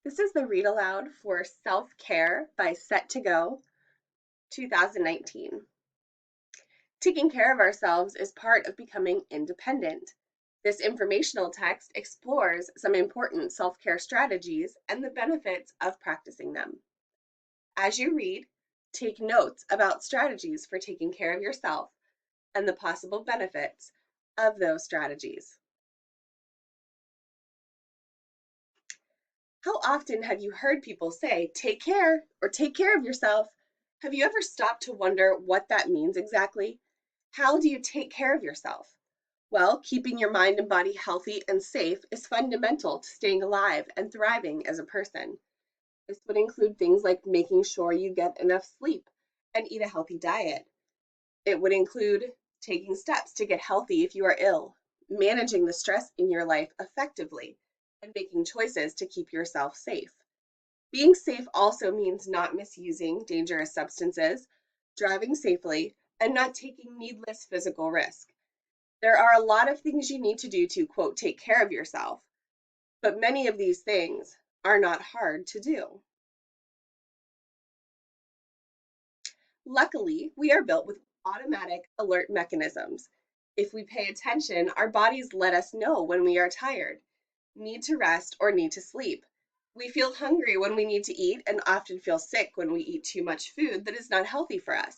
This is the read aloud for Self-Care by Set to Go 2019. Taking care of ourselves is part of becoming independent. This informational text explores some important self-care strategies and the benefits of practicing them. As you read, take notes about strategies for taking care of yourself and the possible benefits of those strategies. How often have you heard people say, take care or take care of yourself? Have you ever stopped to wonder what that means exactly? How do you take care of yourself? Well, keeping your mind and body healthy and safe is fundamental to staying alive and thriving as a person. This would include things like making sure you get enough sleep and eat a healthy diet. It would include taking steps to get healthy if you are ill, managing the stress in your life effectively, and making choices to keep yourself safe. Being safe also means not misusing dangerous substances, driving safely, and not taking needless physical risk. There are a lot of things you need to do to, quote, take care of yourself, but many of these things are not hard to do. Luckily, we are built with automatic alert mechanisms. If we pay attention, our bodies let us know when we are tired, need to rest, or need to sleep. We feel hungry when we need to eat and often feel sick when we eat too much food that is not healthy for us.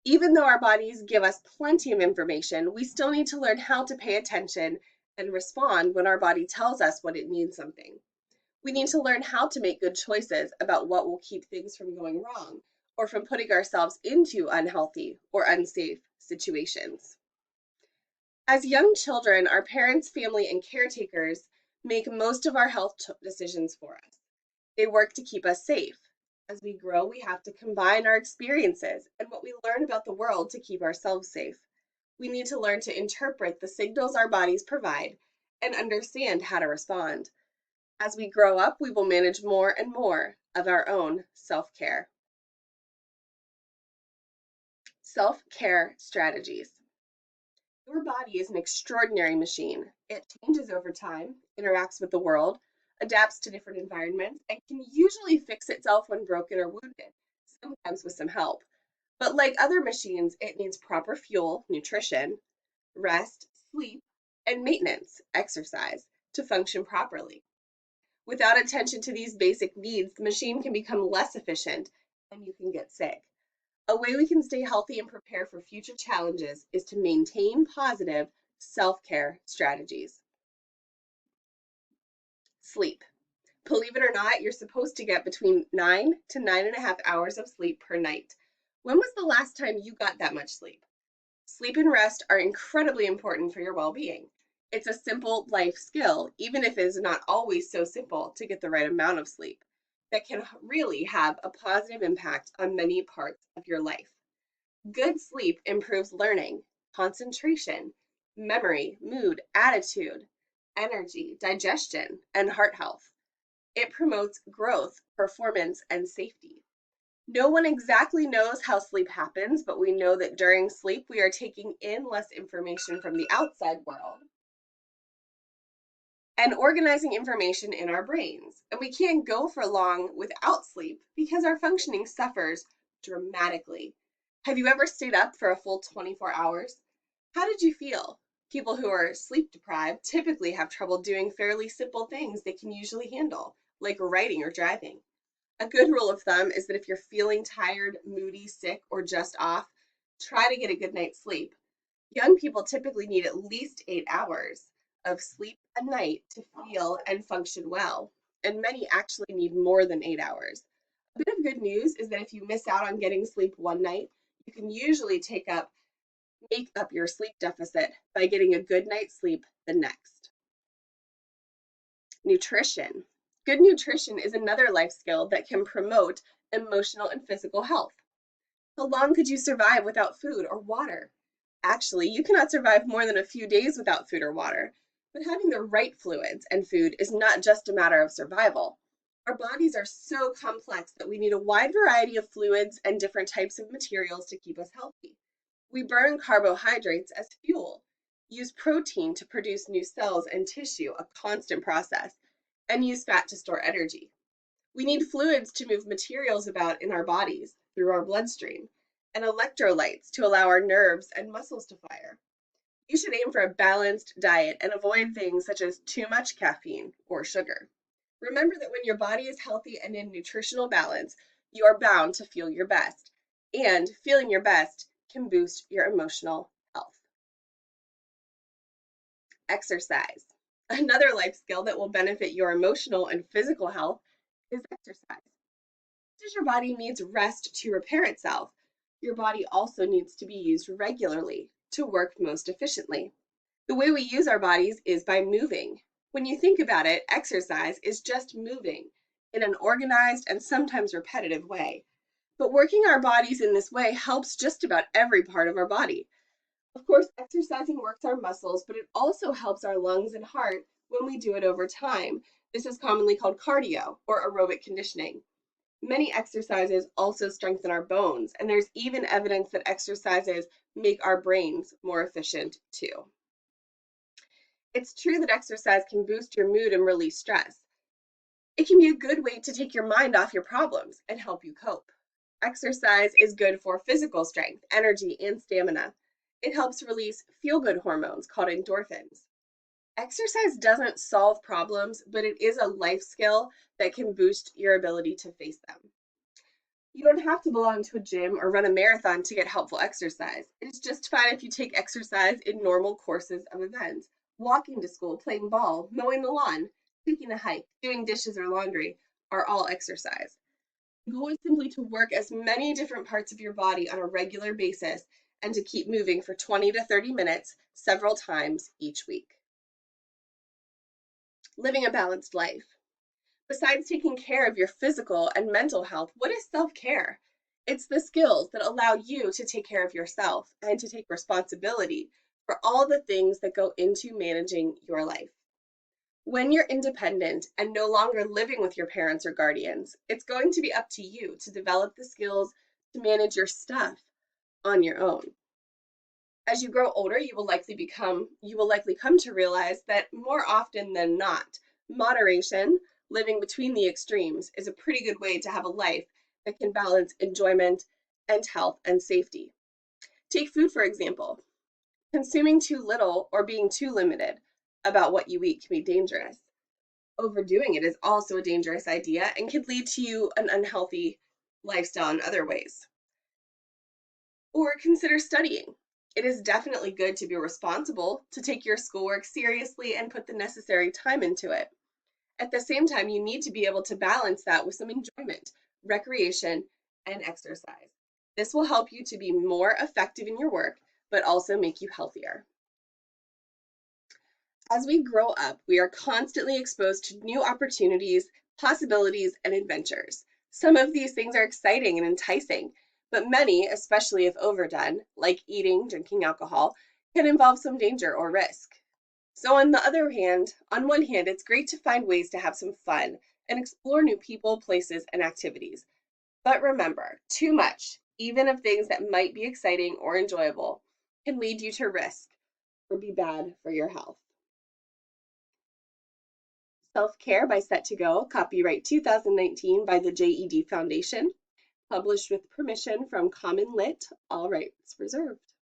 Even though our bodies give us plenty of information, we still need to learn how to pay attention and respond when our body tells us what it needs something. We need to learn how to make good choices about what will keep things from going wrong or from putting ourselves into unhealthy or unsafe situations. As young children, our parents, family, and caretakers make most of our health decisions for us. They work to keep us safe. As we grow, we have to combine our experiences and what we learn about the world to keep ourselves safe. We need to learn to interpret the signals our bodies provide and understand how to respond. As we grow up, we will manage more and more of our own self-care. Self-care strategies. Your body is an extraordinary machine. It changes over time, interacts with the world, adapts to different environments, and can usually fix itself when broken or wounded, sometimes with some help. But like other machines, it needs proper fuel, nutrition, rest, sleep, and maintenance, exercise, to function properly. Without attention to these basic needs, the machine can become less efficient and you can get sick. A way we can stay healthy and prepare for future challenges is to maintain positive self-care strategies. Sleep. Believe it or not, you're supposed to get between 9 to 9.5 hours of sleep per night. When was the last time you got that much sleep? Sleep and rest are incredibly important for your well-being. It's a simple life skill, even if it is not always so simple to get the right amount of sleep, that can really have a positive impact on many parts of your life. Good sleep improves learning, concentration, memory, mood, attitude, energy, digestion, and heart health. It promotes growth, performance, and safety. No one exactly knows how sleep happens, but we know that during sleep, we are taking in less information from the outside world and organizing information in our brains. And we can't go for long without sleep because our functioning suffers dramatically. Have you ever stayed up for a full 24 hours? How did you feel? People who are sleep deprived typically have trouble doing fairly simple things they can usually handle, like writing or driving. A good rule of thumb is that if you're feeling tired, moody, sick, or just off, try to get a good night's sleep. Young people typically need at least 8 hours of sleep a night to feel and function well, and many actually need more than 8 hours. A bit of good news is that if you miss out on getting sleep one night, you can usually make up your sleep deficit by getting a good night's sleep the next. Nutrition. Good nutrition is another life skill that can promote emotional and physical health. How long could you survive without food or water? Actually, you cannot survive more than a few days without food or water. But having the right fluids and food is not just a matter of survival. Our bodies are so complex that we need a wide variety of fluids and different types of materials to keep us healthy. We burn carbohydrates as fuel, use protein to produce new cells and tissue, a constant process, and use fat to store energy. We need fluids to move materials about in our bodies through our bloodstream, and electrolytes to allow our nerves and muscles to fire. You should aim for a balanced diet and avoid things such as too much caffeine or sugar. Remember that when your body is healthy and in nutritional balance, you are bound to feel your best. And feeling your best can boost your emotional health. Exercise. Another life skill that will benefit your emotional and physical health is exercise. Just as your body needs rest to repair itself, your body also needs to be used regularly to work most efficiently. The way we use our bodies is by moving. When you think about it, exercise is just moving in an organized and sometimes repetitive way. But working our bodies in this way helps just about every part of our body. Of course, exercising works our muscles, but it also helps our lungs and heart when we do it over time. This is commonly called cardio or aerobic conditioning. Many exercises also strengthen our bones, and there's even evidence that exercises make our brains more efficient too. It's true that exercise can boost your mood and release stress. It can be a good way to take your mind off your problems and help you cope. Exercise is good for physical strength, energy, and stamina. It helps release feel good hormones called endorphins. Exercise doesn't solve problems, but it is a life skill that can boost your ability to face them. You don't have to belong to a gym or run a marathon to get helpful exercise. It's just fine if you take exercise in normal courses of events. Walking to school, playing ball, mowing the lawn, taking a hike, doing dishes or laundry are all exercise. The goal is simply to work as many different parts of your body on a regular basis and to keep moving for 20 to 30 minutes several times each week. Living a balanced life. Besides taking care of your physical and mental health, what is self care? It's the skills that allow you to take care of yourself and to take responsibility for all the things that go into managing your life. When you're independent and no longer living with your parents or guardians, it's going to be up to you to develop the skills to manage your stuff on your own. As you grow older, you will likely come to realize that more often than not, moderation, living between the extremes, is a pretty good way to have a life that can balance enjoyment and health and safety. Take food, for example. Consuming too little or being too limited about what you eat can be dangerous. Overdoing it is also a dangerous idea and can lead to an unhealthy lifestyle in other ways. Or consider studying. It is definitely good to be responsible, to take your schoolwork seriously and put the necessary time into it. At the same time, you need to be able to balance that with some enjoyment, recreation, and exercise. This will help you to be more effective in your work, but also make you healthier. As we grow up, we are constantly exposed to new opportunities, possibilities, and adventures. Some of these things are exciting and enticing, but many, especially if overdone, like eating, drinking alcohol, can involve some danger or risk. So on one hand, it's great to find ways to have some fun and explore new people, places, and activities. But remember, too much, even of things that might be exciting or enjoyable, can lead you to risk or be bad for your health. Self-Care by Set to Go, copyright 2019 by the JED Foundation, published with permission from Common Lit, all rights reserved.